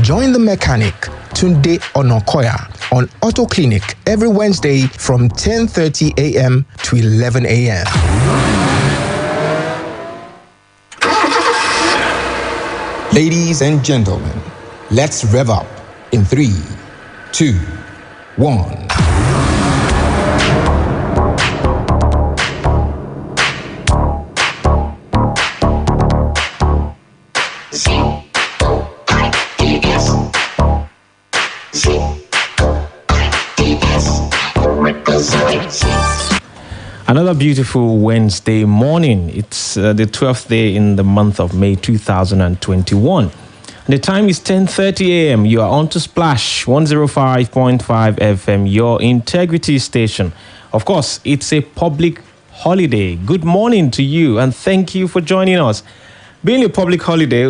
Join the mechanic, Tunde Onakoya, on Auto Clinic every Wednesday from 10:30 a.m. to 11 a.m. Ladies and gentlemen, let's rev up in 3, 2, 1. Another beautiful Wednesday morning. It's the 12th day in the month of May 2021. The time is 10:30 a.m. You are on to Splash 105.5 FM, your integrity station. Of course, it's a public holiday. Good morning to you and thank you for joining us. Being a public holiday,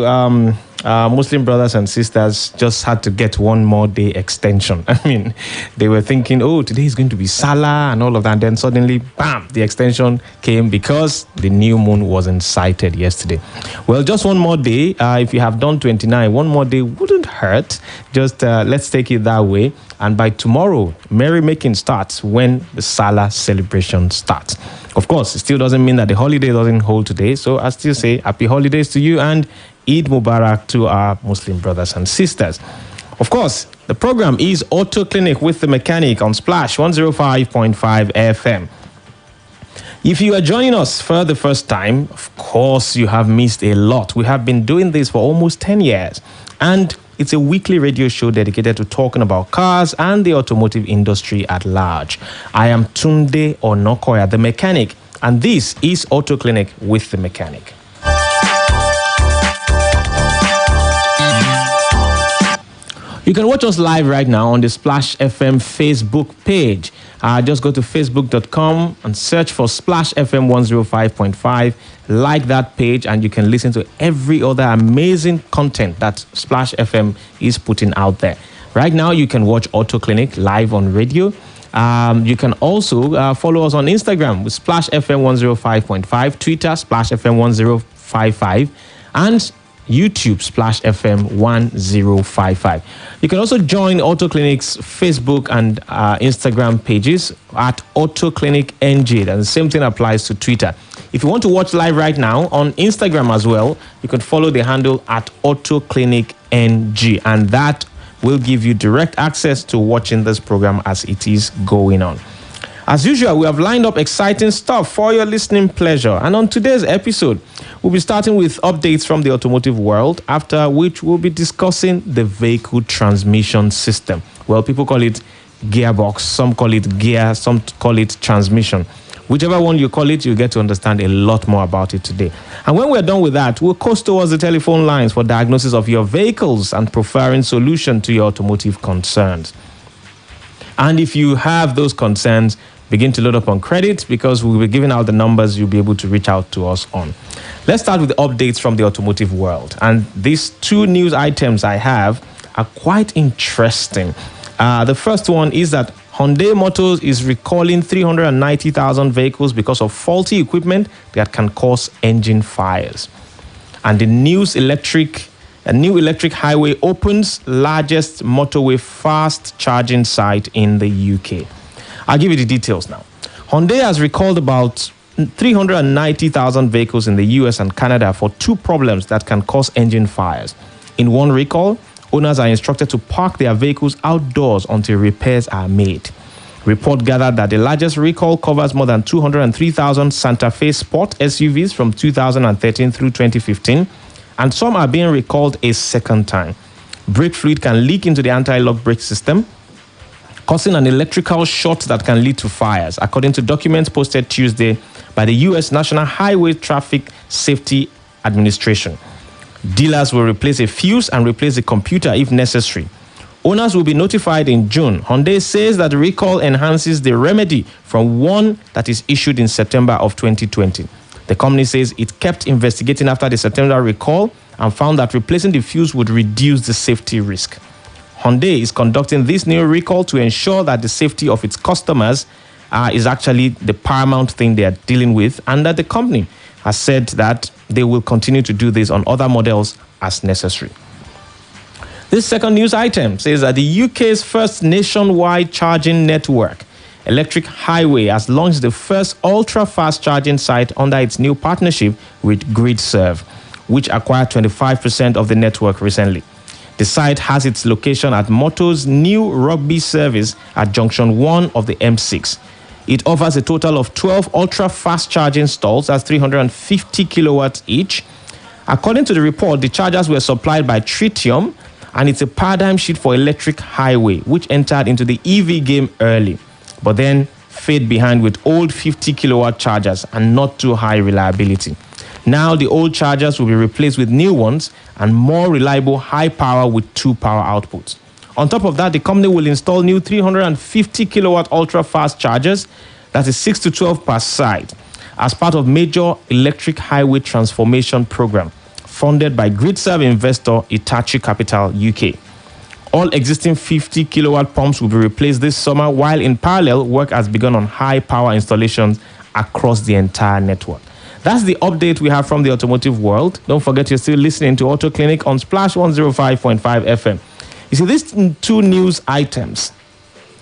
Muslim brothers and sisters just had to get one more day extension. I mean, they were thinking, oh, today is going to be Salah and all of that. And then suddenly, bam, the extension came because the new moon wasn't sighted yesterday. Well, just one more day. If you have done 29, one more day wouldn't hurt. Just let's take it that way. And by tomorrow, merrymaking starts when the Salah celebration starts. Of course, it still doesn't mean that the holiday doesn't hold today. So I still say happy holidays to you and Eid Mubarak to our Muslim brothers and sisters. Of course, the program is Auto Clinic with the Mechanic on Splash 105.5 FM. If you are joining us for the first time, of course, you have missed a lot. We have been doing this for almost 10 years. And it's a weekly radio show dedicated to talking about cars and the automotive industry at large. I am Tunde Onakoya, the mechanic, and this is Auto Clinic with the Mechanic. You can watch us live right now on the Splash FM Facebook page. Just go to facebook.com and search for Splash FM 105.5. Like that page and you can listen to every other amazing content that Splash FM is putting out there. Right now, you can watch Auto Clinic live on radio. You can also follow us on Instagram with Splash FM 105.5, Twitter Splash FM 1055, and YouTube Splash FM 1055. You can also join Auto Clinic's Facebook and Instagram pages at Auto Clinic NG. And the same thing applies to Twitter. If you want to watch live right now on Instagram as well, you can follow the handle at Auto Clinic NG, and that will give you direct access to watching this program as it is going on. As usual, we have lined up exciting stuff for your listening pleasure. And on today's episode, we'll be starting with updates from the automotive world, after which we'll be discussing the vehicle transmission system. Well, people call it gearbox, some call it gear, some call it transmission. Whichever one you call it, you'll get to understand a lot more about it today. And when we're done with that, we'll coast towards the telephone lines for diagnosis of your vehicles and preferring solution to your automotive concerns. And if you have those concerns, begin to load up on credit because we'll be giving out the numbers you'll be able to reach out to us on. Let's start with the updates from the automotive world. And these two news items I have are quite interesting. The first one is that Hyundai Motors is recalling 390,000 vehicles because of faulty equipment that can cause engine fires. And the new electric highway opens largest motorway fast charging site in the UK. I'll give you the details now. Hyundai has recalled about 390,000 vehicles in the US and Canada for two problems that can cause engine fires. In one recall, owners are instructed to park their vehicles outdoors until repairs are made. Report gathered that the largest recall covers more than 203,000 Santa Fe Sport SUVs from 2013 through 2015, and some are being recalled a second time. Brake fluid can leak into the anti-lock brake system, causing an electrical short that can lead to fires, according to documents posted Tuesday by the U.S. National Highway Traffic Safety Administration. Dealers will replace a fuse and replace the computer if necessary. Owners will be notified in June. Hyundai says that the recall enhances the remedy from one that is issued in September of 2020. The company says it kept investigating after the September recall and found that replacing the fuse would reduce the safety risk. Hyundai is conducting this new recall to ensure that the safety of its customers is actually the paramount thing they are dealing with, and that the company has said that they will continue to do this on other models as necessary. This second news item says that the UK's first nationwide charging network, Electric Highway, has launched the first ultra-fast charging site under its new partnership with GridServe, which acquired 25% of the network recently. The site has its location at Moto's new Rugby service at Junction 1 of the M6. It offers a total of 12 ultra-fast charging stalls, that's 350 kilowatts each. According to the report, the chargers were supplied by Tritium, and it's a paradigm shift for Electric Highway, which entered into the EV game early, but then fade behind with old 50 kilowatt chargers and not too high reliability. Now the old chargers will be replaced with new ones and more reliable high power with 2 power outputs. On top of that, the company will install new 350 kilowatt ultra fast chargers, that is 6 to 12 per site, as part of major Electric Highway transformation program funded by GridServe investor Hitachi Capital UK. All existing 50 kilowatt pumps will be replaced this summer, while in parallel, work has begun on high power installations across the entire network. That's the update we have from the automotive world. Don't forget, you're still listening to Auto Clinic on Splash 105.5 FM. You see, these two news items,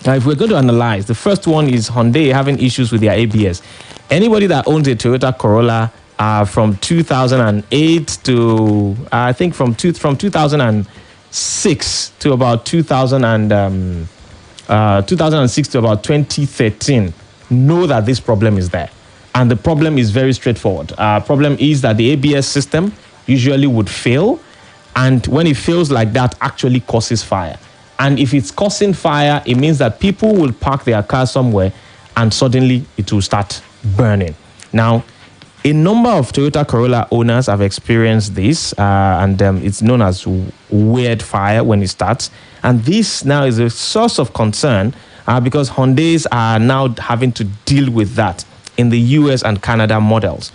now if we're going to analyze, the first one is Hyundai having issues with their ABS. Anybody that owns a Toyota Corolla from 2008 to, I think from 2006 to about 2006 to about 2013, know that this problem is there. And the problem is very straightforward. Problem is that the ABS system usually would fail. And when it fails like that, actually causes fire. And if it's causing fire, it means that people will park their car somewhere and suddenly it will start burning. Now, a number of Toyota Corolla owners have experienced this, and it's known as weird fire when it starts. And this now is a source of concern because Hyundais are now having to deal with that in the US and Canada models.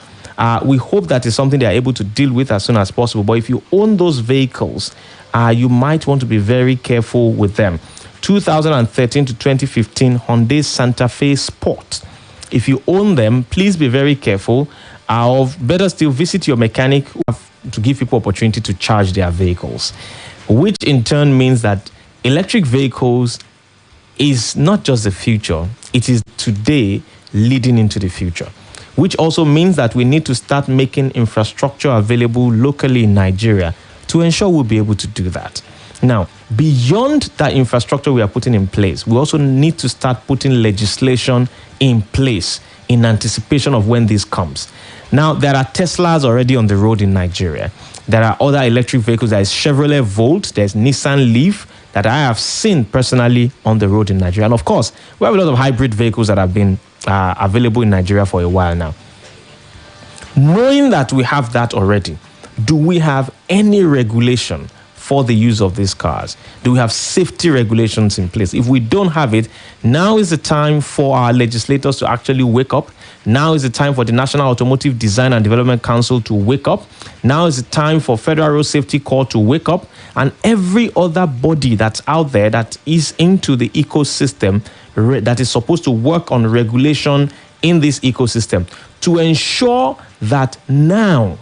We hope that is something they are able to deal with as soon as possible. But if you own those vehicles, you might want to be very careful with them. 2013 to 2015 Hyundai Santa Fe Sport. If you own them, please be very careful. Or better still, visit your mechanic to give people opportunity to charge their vehicles, which in turn means that electric vehicles is not just the future, it is today leading into the future, which also means that we need to start making infrastructure available locally in Nigeria to ensure we'll be able to do that. Now, beyond that infrastructure we are putting in place, we also need to start putting legislation in place in anticipation of when this comes. Now, there are Teslas already on the road in Nigeria. There are other electric vehicles. There is Chevrolet Volt, there's Nissan Leaf that I have seen personally on the road in Nigeria. And of course, we have a lot of hybrid vehicles that have been available in Nigeria for a while now. Knowing that we have that already, do we have any regulation for the use of these cars? Do we have safety regulations in place? If we don't have it, now is the time for our legislators to actually wake up. Now is the time for the National Automotive Design and Development Council to wake up. Now is the time for Federal Road Safety Corps to wake up, and every other body that's out there that is into the ecosystem that is supposed to work on regulation in this ecosystem to ensure that now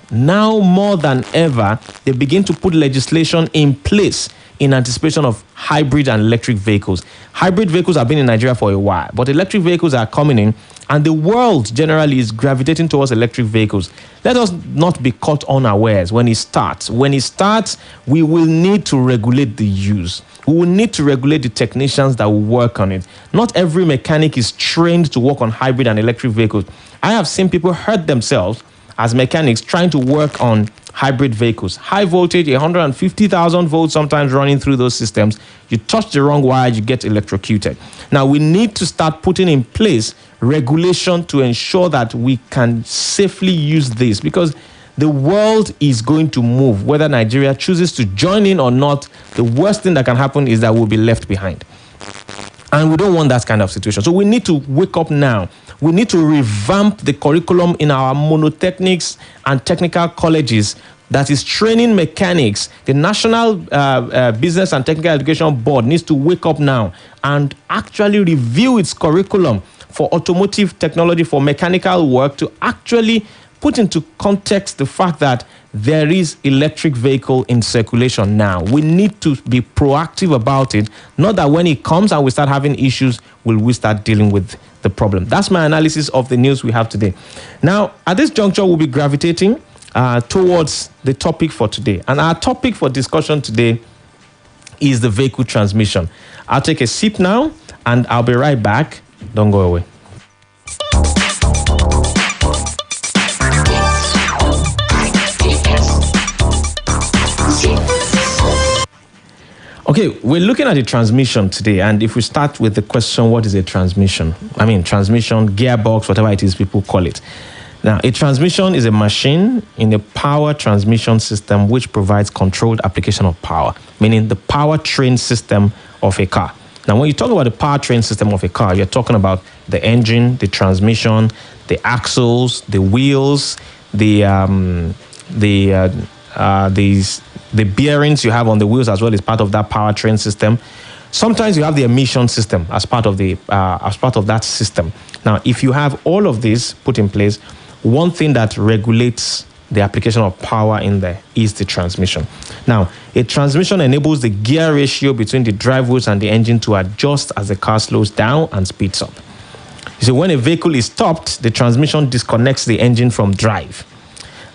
more than ever, they begin to put legislation in place in anticipation of hybrid and electric vehicles. Hybrid vehicles have been in Nigeria for a while, but electric vehicles are coming in, and the world generally is gravitating towards electric vehicles. Let us not be caught unawares when it starts. When it starts, we will need to regulate the use. We will need to regulate the technicians that will work on it. Not every mechanic is trained to work on hybrid and electric vehicles. I have seen people hurt themselves as mechanics trying to work on hybrid vehicles. High voltage, 150,000 volts sometimes running through those systems. You touch the wrong wire, you get electrocuted. Now, we need to start putting in place regulation to ensure that we can safely use this, because the world is going to move. Whether Nigeria chooses to join in or not, the worst thing that can happen is that we'll be left behind. And we don't want that kind of situation. So we need to wake up now. We need to revamp the curriculum in our monotechnics and technical colleges that is training mechanics. The National Business and Technical Education Board needs to wake up now and actually review its curriculum for automotive technology, for mechanical work, to actually put into context the fact that there is electric vehicle in circulation now. We need to be proactive about it. Not that when it comes and we start having issues, will we start dealing with the problem. That's my analysis of the news we have today. Now, at this juncture, we'll be gravitating towards the topic for today. And our topic for discussion today is the vehicle transmission. I'll take a sip now, and I'll be right back. Don't go away. Okay, we're looking at the transmission today, and if we start with the question, what is a transmission? I mean, transmission, gearbox, whatever it is people call it. Now, a transmission is a machine in a power transmission system which provides controlled application of power, meaning the powertrain system of a car. Now, when you talk about the powertrain system of a car, you're talking about the engine, the transmission, the axles, the wheels, the bearings you have on the wheels as well is part of that powertrain system. Sometimes you have the emission system as part of that system. Now, if you have all of this put in place, one thing that regulates the application of power in there is the transmission. Now, a transmission enables the gear ratio between the drive wheels and the engine to adjust as the car slows down and speeds up. You see, when a vehicle is stopped, the transmission disconnects the engine from drive.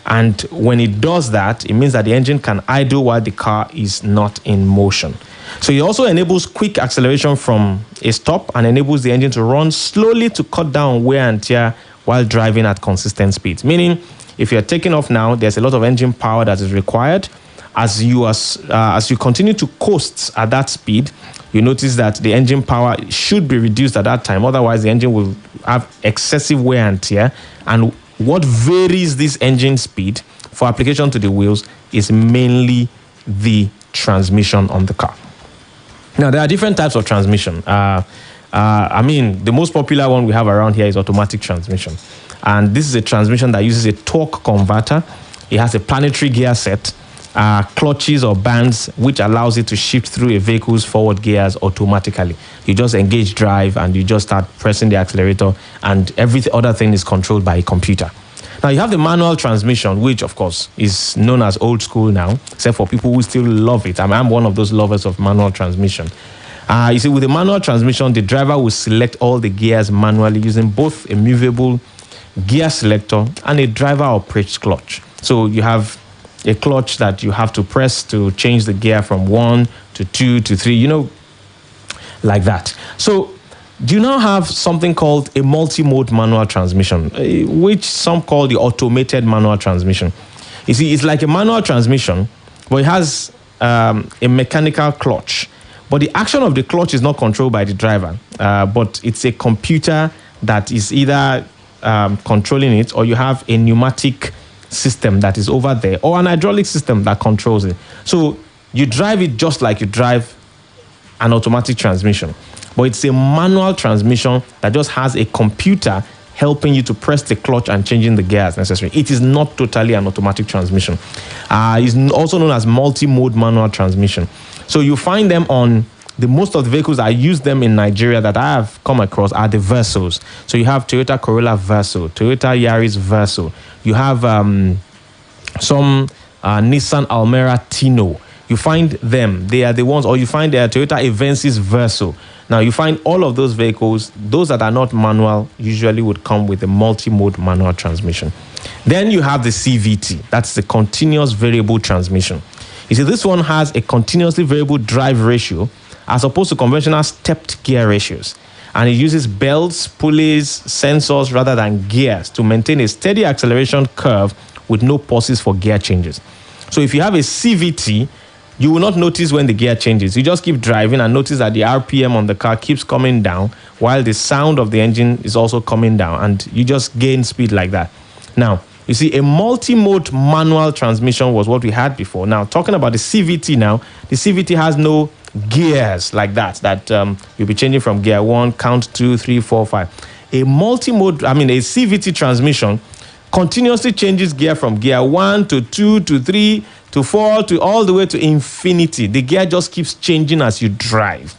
And when it does that, it means that the engine can idle while the car is not in motion. So it also enables quick acceleration from a stop and enables the engine to run slowly to cut down wear and tear while driving at consistent speeds. Meaning, if you're taking off now, there's a lot of engine power that is required. As you continue to coast at that speed, you notice that the engine power should be reduced at that time. Otherwise, the engine will have excessive wear and tear. And what varies this engine speed for application to the wheels is mainly the transmission on the car. Now, there are different types of transmission. I mean, the most popular one we have around here is automatic transmission. And this is a transmission that uses a torque converter. It has a planetary gear set, clutches or bands, which allows it to shift through a vehicle's forward gears automatically. You just engage drive and you just start pressing the accelerator, and every other thing is controlled by a computer. Now, you have the manual transmission, which, of course, is known as old school now, except for people who still love it. I'm one of those lovers of manual transmission. You see, with the manual transmission, the driver will select all the gears manually using both a movable gear selector and a driver-operated clutch. So you have a clutch that you have to press to change the gear from 1 to 2 to 3, like that. So do you now have something called a multi-mode manual transmission, which some call the automated manual transmission? You see, it's like a manual transmission, but it has a mechanical clutch. But the action of the clutch is not controlled by the driver, but it's a computer that is either controlling it, or you have a pneumatic system that is over there, or an hydraulic system that controls it. So you drive it just like you drive an automatic transmission, but it's a manual transmission that just has a computer helping you to press the clutch and changing the gear as necessary. It is not totally an automatic transmission. It's also known as multi-mode manual transmission. So you find them on most of the vehicles I use them in Nigeria that I have come across are the Versos. So you have Toyota Corolla Verso, Toyota Yaris Verso. You have some Nissan Almera Tino. You find them. They are the ones, or you find the Toyota Avensis Verso. Now, you find all of those vehicles, those that are not manual, usually would come with a multi-mode manual transmission. Then you have the CVT. That's the continuous variable transmission. You see, this one has a continuously variable drive ratio as opposed to conventional stepped gear ratios. And it uses belts, pulleys, sensors rather than gears to maintain a steady acceleration curve with no pauses for gear changes. So if you have a CVT, you will not notice when the gear changes. You just keep driving and notice that the RPM on the car keeps coming down while the sound of the engine is also coming down, and you just gain speed like that. Now, you see, a multi-mode manual transmission was what we had before. Now, talking about the CVT now, the CVT has no gears like that you'll be changing from gear 1, count 2, 3, 4, 5. A CVT transmission continuously changes gear from gear 1 to 2 to 3 to 4 to all the way to infinity. The gear just keeps changing as you drive.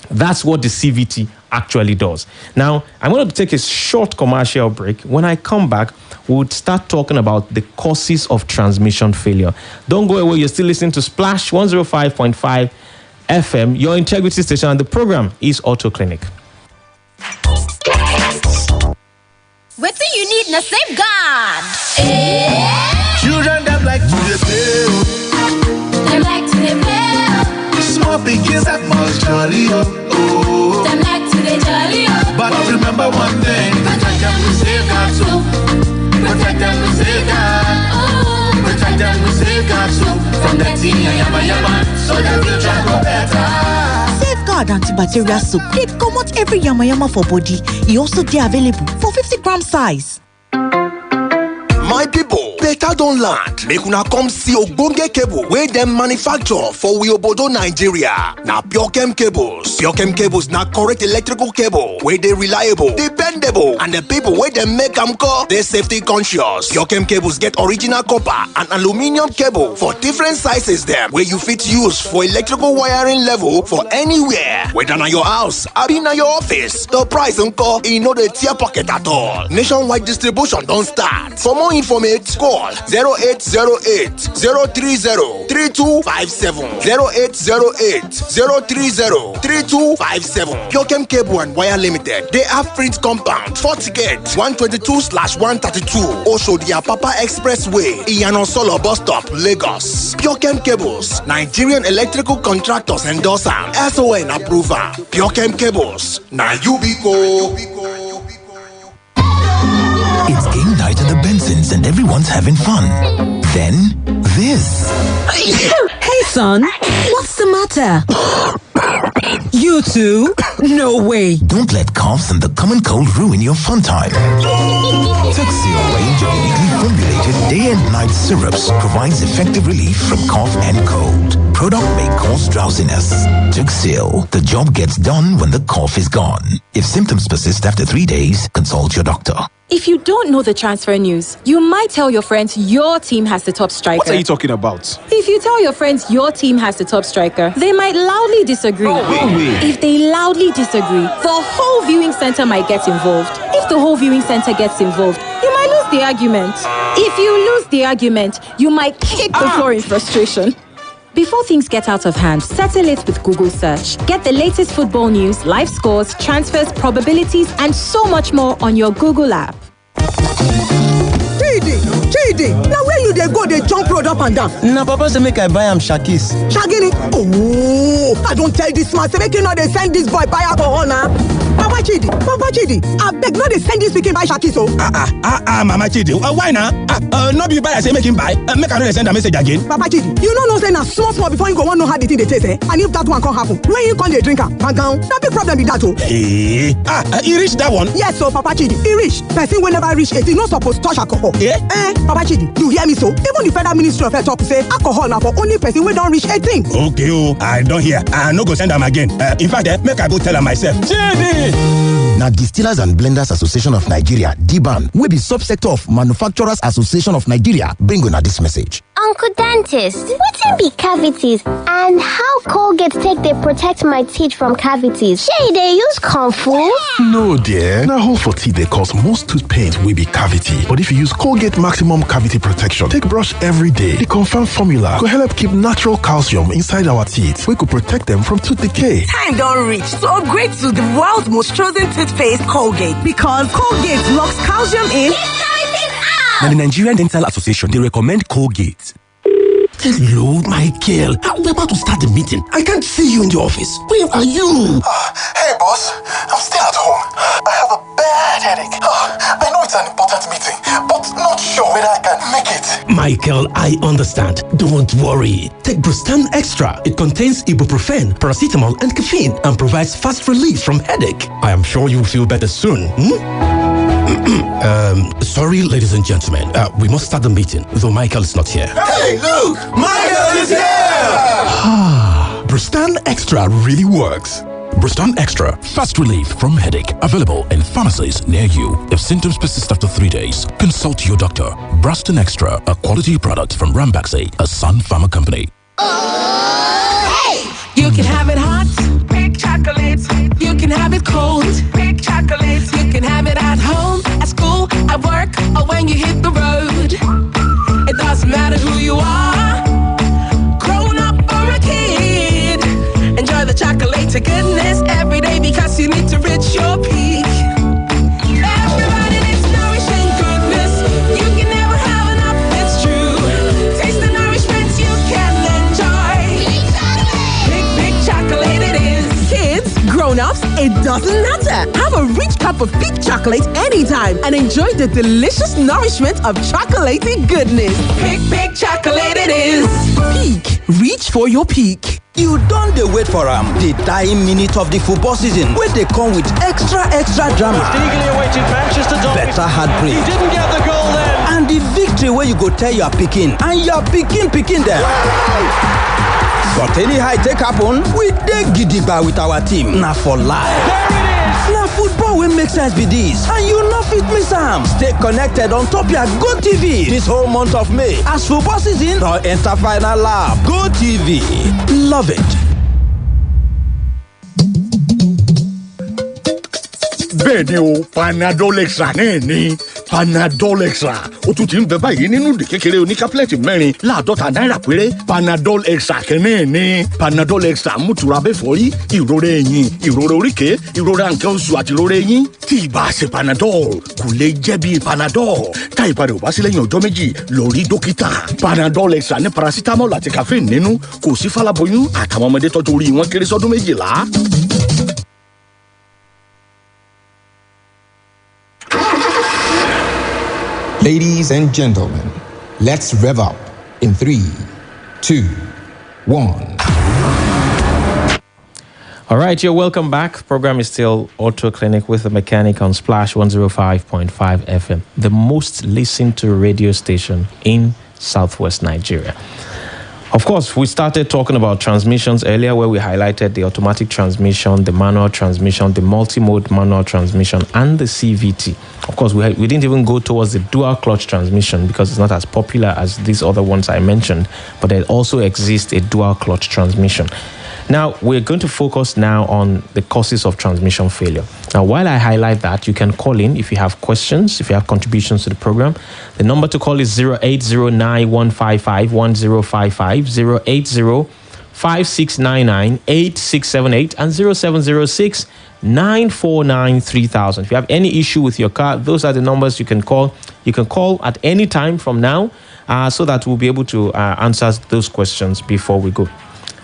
That's what the CVT actually does. Now, I'm going to take a short commercial break. When I come back, we'll start talking about the causes of transmission failure. Don't go away. You're still listening to Splash 105.5 FM, your integrity station, and the program is Auto Clinic. What do you need in a safeguard? Children that like to play. They like to play. Small pigs that must jolly oh. They like to jolly oh. But remember one thing, protect them with safeguard too. Protect them with safeguard. Protect them with safeguard too. From the teen and yama so the future go better. Safeguard antibacterial soap. They come out every yama for body. It also dey available for 50-gram size. My people, better don land. Make una come see ogbonge cable wey dem manufacture for Obodo, Nigeria. Na Pure cables. Pure cables na correct electrical cable wey dey reliable, dependable, and the people wey dem make am call dey safety conscious. Pure cables get original copper and aluminium cable for different sizes dem wey you fit use for electrical wiring level for anywhere. Whether na your house, abi na your office, the price nko e no dey tear pocket at all. Nationwide distribution don start. For more information, call 0808 030 3257. 0808 030 3257. Pure Cable and Wire Limited. They have print compound, 40 gate, 122/132. Also, the Apapa Expressway, Iyano Solo Bus Stop, Lagos. Pure Cables, Nigerian Electrical Contractors endorse am. SON approval. Pure Cables. Now you be go. It's game night at the Bensons and everyone's having fun. Then, this. Hey, son, what's the matter? You too? No way. Don't let coughs and the common cold ruin your fun time. Tuxil range of weekly formulated day and night syrups provides effective relief from cough and cold. Product may cause drowsiness. Tuxil, the job gets done when the cough is gone. If symptoms persist after 3 days, consult your doctor. If you don't know the transfer news, you might tell your friends your team has the top striker. What are you talking about? If you tell your friends your team has the top striker, they might loudly disagree. If they loudly disagree, the whole viewing center might get involved. If the whole viewing center gets involved, you might lose the argument. If you lose the argument, you might kick the floor in frustration. Before things get out of hand, settle it with Google Search. Get the latest football news, live scores, transfers, probabilities, and so much more on your Google app. Chidi, now where you dey go dey jump road up and down? Na papa say make I buy am Shakis. Shagini? Oh, I don't tell this man say make you no dey send this boy buy alcohol na. Papa Chidi, I beg no dey send this pikin buy Shakis o. Mama Chidi, why na? No be buy I say make him buy. Make I no dey send a message again. Papa Chidi, you no know say na small before you go wan know how the thing dey taste eh? And if that one can't happen, when you come dey drink am, na big problem be that o. He reach that one? Yes, so Papa Chidi, he reach. Person wey never reach 18 no suppose touch alcohol. Papa Chidi, you hear me so? Even the Federal Ministry of Health talk say alcohol na for only person wey don reach 18. Okay, I don't hear. I no go send am again. In fact, make I go tell am myself. Chidi! Now, Distillers and Blenders Association of Nigeria, DBAN, will be subsector of Manufacturers Association of Nigeria, bring on this message. Uncle Dentist, what be cavities and how Colgate take they protect my teeth from cavities? Shey they use Kung Fu? No dear, na hole for teeth they cause most tooth pain will be cavity. But if you use Colgate Maximum Cavity Protection, take brush every day. The confirmed formula could help keep natural calcium inside our teeth. We could protect them from tooth decay. Time don't reach to upgrade to the world's most chosen toothpaste, Colgate, because Colgate locks calcium in. Now, the Nigerian Dental Association, they recommend Colgate. Hello, Michael. We're about to start the meeting. I can't see you in the office. Where are you? Hey, boss. I'm still at home. I have a bad headache. I know it's an important meeting, but not sure whether I can make it. Michael, I understand. Don't worry. Take Brustan Extra. It contains ibuprofen, paracetamol, and caffeine and provides fast relief from headache. I am sure you'll feel better soon. Sorry, ladies and gentlemen. We must start the meeting, though Michael is not here. Hey, look! Michael is here! Brustan Extra really works. Brustan Extra, fast relief from headache. Available in pharmacies near you. If symptoms persist after 3 days, consult your doctor. Brustan Extra, a quality product from Rambaxay, a Sun Pharma company. You can have it hot, pink chocolate. You can have it cold, grown-ups, it doesn't matter. Have a rich cup of peak chocolate anytime and enjoy the delicious nourishment of chocolaty goodness. Peak chocolate it is. Peak. Reach for your peak. You don dey wait for the dying minute of the football season wey dey come with extra drama. Eagerly awaited Manchester derby. Better heartbreak. He didn't get the goal then. And the victory wey you go tell your pikin and your pikin dem. But anyhow it take happen, we dey gidigba with our team. Na for life. There it is. Na football wey make sense be this, and you no fit miss am. Stay connected on top your GoTV this whole month of May as football season don enter final lap. GoTV, love it. Bẹ́ẹ̀ni o, Panadol Extra náà ni Panadol Extra. Ó tún ti ń bẹ báyìí nínú ìdè kékeré oníkápẹ́lẹ́tì mẹ́rin láàdọ́ta náírà péré. Panadol Extra kan náà ni Panadol Extra mú tura bẹ́ fọ́rí, ìrora ẹ̀yìn, ìrora oríkèé, ìrora nǹkan oṣù àti ìrora eyín. Tí ìbá ṣe Panadol, kò lè jẹ́ bí Panadol. Tá ìpadà ò bá sí lẹ́yìn ọjọ́ méjì, lọ rí dókítà. Panadol Extra ní paracetamol àti caffeine nínú. Kò sí fáláboyún àtàwọn ọmọdé tọ́jú orí wọn kéré sọ́dún 12. Ladies and gentlemen, let's rev up in 3, 2, 1. All right, you're welcome back. Program is still Auto Clinic with the mechanic on Splash 105.5 FM, the most listened to radio station in Southwest Nigeria. Of course, we started talking about transmissions earlier where we highlighted the automatic transmission, the manual transmission, the multi-mode manual transmission, and the CVT. Of course, we didn't even go towards the dual clutch transmission because it's not as popular as these other ones I mentioned, but there also exists a dual clutch transmission. Now, we're going to focus now on the causes of transmission failure. Now, while I highlight that, you can call in if you have questions, if you have contributions to the program. The number to call is 08091551055, 08056998678, and 0706-949-3000. If you have any issue with your car, those are the numbers you can call. You can call at any time from now so that we'll be able to answer those questions before we go.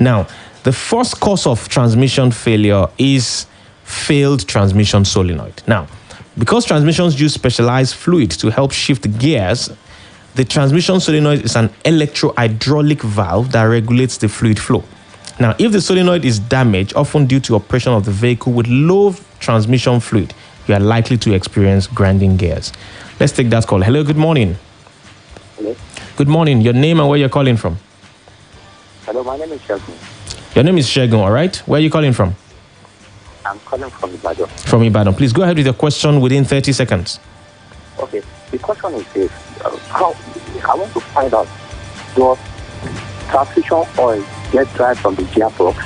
Now, the first cause of transmission failure is failed transmission solenoid. Now, because transmissions use specialized fluid to help shift gears, the transmission solenoid is an electro-hydraulic valve that regulates the fluid flow. Now, if the solenoid is damaged, often due to operation of the vehicle with low transmission fluid, you are likely to experience grinding gears. Let's take that call. Hello, good morning. Hello. Good morning. Your name and where you're calling from? Hello, my name is Shegun. Your name is Shegun, all right? Where are you calling from? I'm calling from Ibadan. From Ibadan. Please go ahead with your question within 30 seconds. Okay. The question is this. I want to find out, does transmission oil get dry from the gearbox?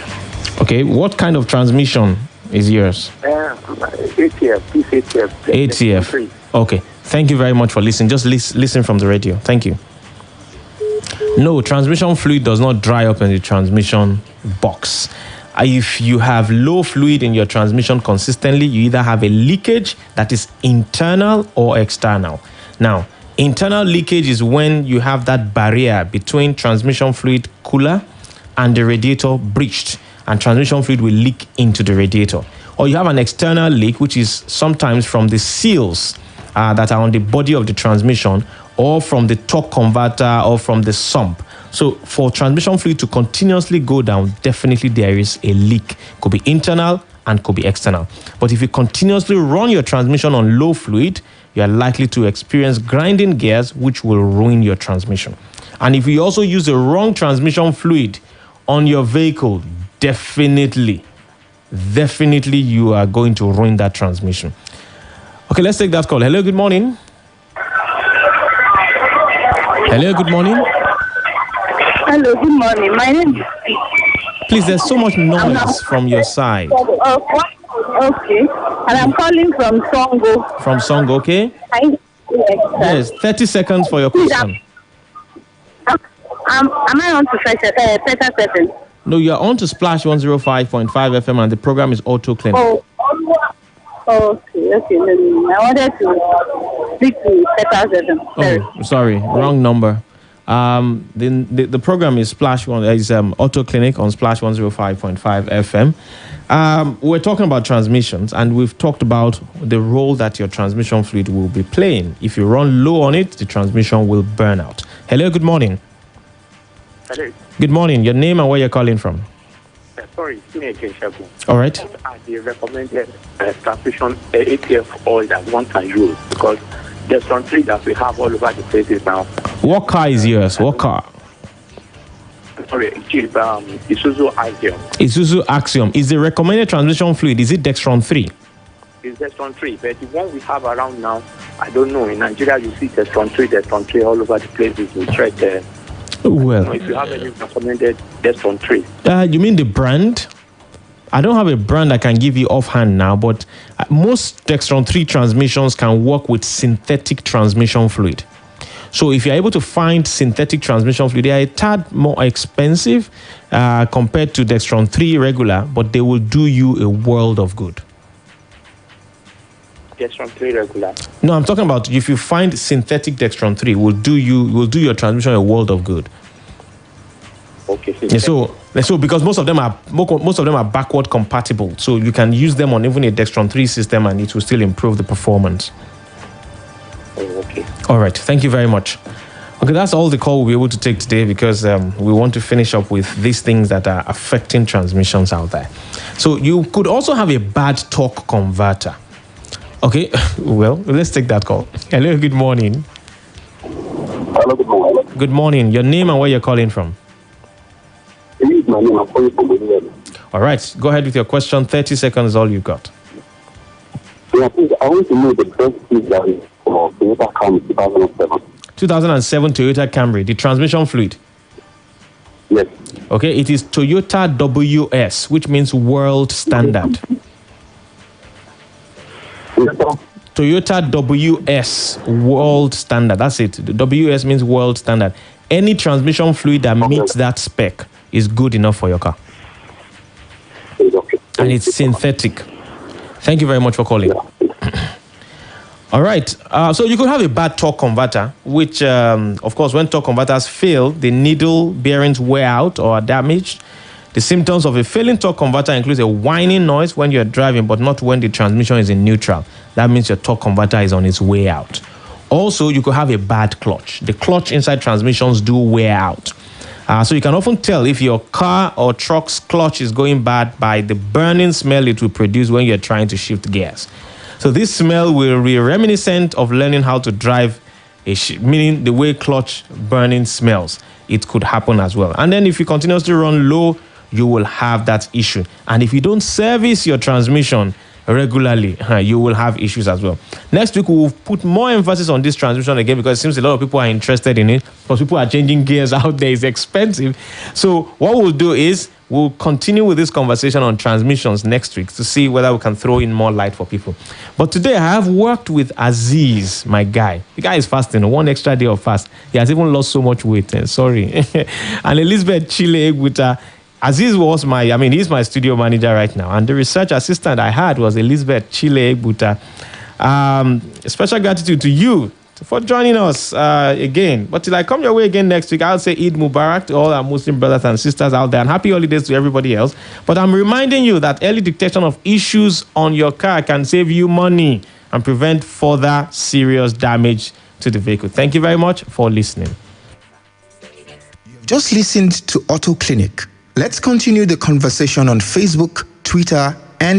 Okay. What kind of transmission is yours? ATF. This ATF. ATF. Okay. Thank you very much for listening. Just listen from the radio. Thank you. No, transmission fluid does not dry up in the transmission box. If you have low fluid in your transmission consistently, you either have a leakage that is internal or external. Now, internal leakage is when you have that barrier between transmission fluid cooler and the radiator breached, and transmission fluid will leak into the radiator. Or you have an external leak, which is sometimes from the seals that are on the body of the transmission, or from the torque converter, or from the sump. So for transmission fluid to continuously go down, definitely there is a leak. Could be internal and could be external. But if you continuously run your transmission on low fluid, you are likely to experience grinding gears, which will ruin your transmission. And if you also use the wrong transmission fluid on your vehicle, definitely you are going to ruin that transmission. Okay, let's take that call. Hello, good morning. Hello, good morning. Hello, good morning. My name is... Please, there's so much noise from your side. Okay. And I'm calling from Songo. From Songo, okay? Yes, 30 seconds for your question. Am I on to Peter Session? No, you're on to Splash 105.5 FM and the program is Auto Clinic. Okay. No. I wanted to speak to Peter Session. Oh, sorry, wrong number. The program is Auto Clinic on Splash 105.5 FM. We're talking about transmissions, and we've talked about the role that your transmission fluid will be playing. If you run low on it, the transmission will burn out. Hello, good morning. Hello. Good morning. Your name and where you're calling from? Sorry, it's me again, Shagun. All right. What are the recommended transmission ATF oil that one can use? Because there's some trees that we have all over the places now. What car is yours? What car? Sorry, Isuzu Axiom. Isuzu Axiom. Is the recommended transmission fluid, is it Dextron 3? It's Dextron 3, but the one we have around now, I don't know. In Nigeria, you see Dextron 3 all over the places. We tried there. Well, if you have any recommended Dextron 3. You mean the brand? I don't have a brand I can give you offhand now, but most Dextron 3 transmissions can work with synthetic transmission fluid. So if you're able to find synthetic transmission fluid, they are a tad more expensive compared to Dextron 3 regular, but they will do you a world of good. Dextron 3 regular? No, I'm talking about if you find synthetic Dextron 3, will do your transmission a world of good. Okay. Yeah, so because most of them are backward compatible, so you can use them on even a Dextron 3 system, and it will still improve the performance. Okay. All right. Thank you very much. Okay, that's all the call we'll be able to take today, because we want to finish up with these things that are affecting transmissions out there. So you could also have a bad torque converter. Okay, well, let's take that call. Hello, good morning. Hello, good morning. Good morning. Your name and where you're calling from? My name, I'm calling from Ibadan. All right, go ahead with your question. 30 seconds is all you got. Yeah, I want to know the best feature for Toyota Camry 2007. 2007 Toyota Camry, the transmission fluid? Yes. Okay, it is Toyota WS, which means world standard. Toyota WS, world standard. That's it. The WS means world standard. Any transmission fluid that meets that spec is good enough for your car. And it's synthetic. Thank you very much for calling. All right. So you could have a bad torque converter, which, of course, when torque converters fail, the needle bearings wear out or are damaged. The symptoms of a failing torque converter includes a whining noise when you're driving, but not when the transmission is in neutral. That means your torque converter is on its way out. Also, you could have a bad clutch. The clutch inside transmissions do wear out. So you can often tell if your car or truck's clutch is going bad by the burning smell it will produce when you're trying to shift gears. So this smell will be reminiscent of learning how to drive meaning the way clutch burning smells. It could happen as well. And then if you continuously run low, you will have that issue. And if you don't service your transmission regularly, you will have issues as well. Next week, we'll put more emphasis on this transmission again, because it seems a lot of people are interested in it, because people are changing gears out there. It's expensive. So what we'll do is we'll continue with this conversation on transmissions next week to see whether we can throw in more light for people. But today, I have worked with Aziz, my guy. The guy is fasting, one extra day of fast. He has even lost so much weight. Sorry. And Elizabeth Chile with Aziz was he's my studio manager right now. And the research assistant I had was Elizabeth Chile Buta. Special gratitude to you for joining us again. But till I come your way again next week, I'll say Eid Mubarak to all our Muslim brothers and sisters out there, and happy holidays to everybody else. But I'm reminding you that early detection of issues on your car can save you money and prevent further serious damage to the vehicle. Thank you very much for listening. You've just listened to Auto Clinic. Let's continue the conversation on Facebook, Twitter,